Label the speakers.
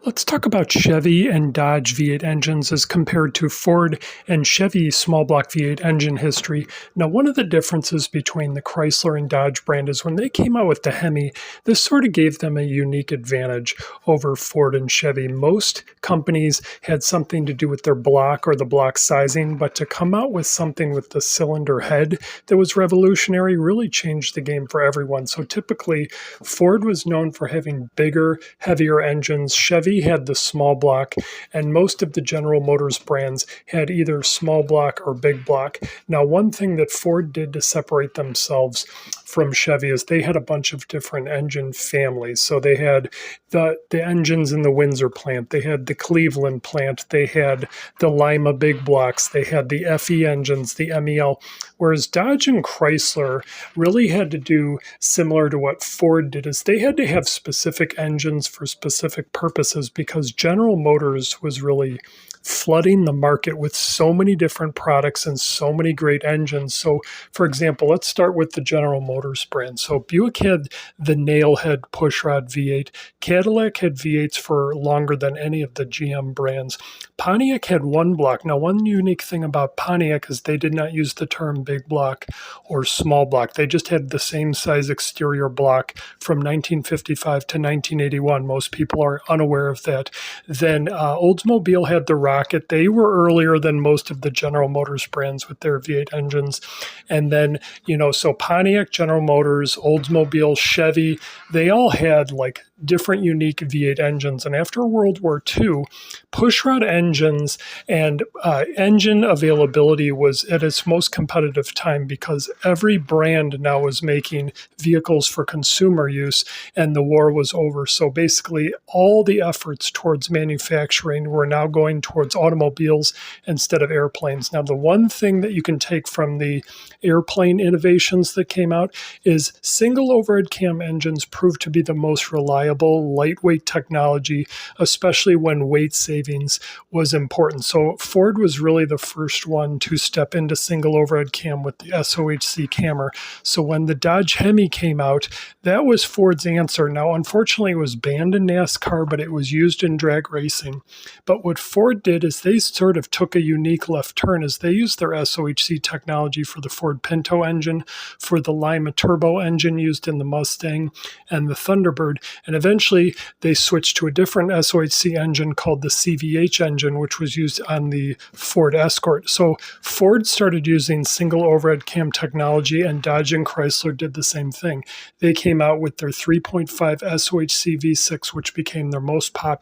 Speaker 1: Let's talk about Chevy and Dodge V8 engines as compared to Ford and Chevy small block V8 engine history. Now, one of the differences between the Chrysler and Dodge brand is when they came out with the Hemi, this sort of gave them a unique advantage over Ford and Chevy. Most companies had something to do with their block or the block sizing, but to come out with something with the cylinder head that was revolutionary really changed the game for everyone. So typically, Ford was known for having bigger, heavier engines. Chevy had the small block, and most of the General Motors brands had either small block or big block. Now, one thing that Ford did to separate themselves from Chevy is they had a bunch of different engine families. So they had the engines in the Windsor plant, they had the Cleveland plant, they had the Lima big blocks, they had the FE engines, the MEL, whereas Dodge and Chrysler really had to do similar to what Ford did, is they had to have specific engines for specific purposes because General Motors was really flooding the market with so many different products and so many great engines. So, for example, let's start with the General Motors brand. So Buick had the nailhead pushrod V8. Cadillac had V8s for longer than any of the GM brands. Pontiac had one block. Now, one unique thing about Pontiac is they did not use the term big block or small block. They just had the same size exterior block from 1955 to 1981. Most people are unaware of that. Then Oldsmobile had the Rocket. They were earlier than most of the General Motors brands with their V8 engines. And then, so Pontiac, General Motors, Oldsmobile, Chevy, they all had like different unique V8 engines. And after World War II, pushrod engines and engine availability was at its most competitive time because every brand now was making vehicles for consumer use and the war was over. So basically all the efforts towards manufacturing were now going towards automobiles instead of airplanes. Now, the one thing that you can take from the airplane innovations that came out is single overhead cam engines proved to be the most reliable, lightweight technology, especially when weight savings was important. So Ford was really the first one to step into single overhead cam with the SOHC camera. So when the Dodge Hemi came out, that was Ford's answer. Now, unfortunately, it was banned in NASCAR, but it was used in drag racing. But what Ford did is they sort of took a unique left turn as they used their SOHC technology for the Ford Pinto engine, for the Lima turbo engine used in the Mustang and the Thunderbird. And eventually they switched to a different SOHC engine called the CVH engine, which was used on the Ford Escort. So Ford started using single overhead cam technology, and Dodge and Chrysler did the same thing. They came out with their 3.5 SOHC V6, which became their most popular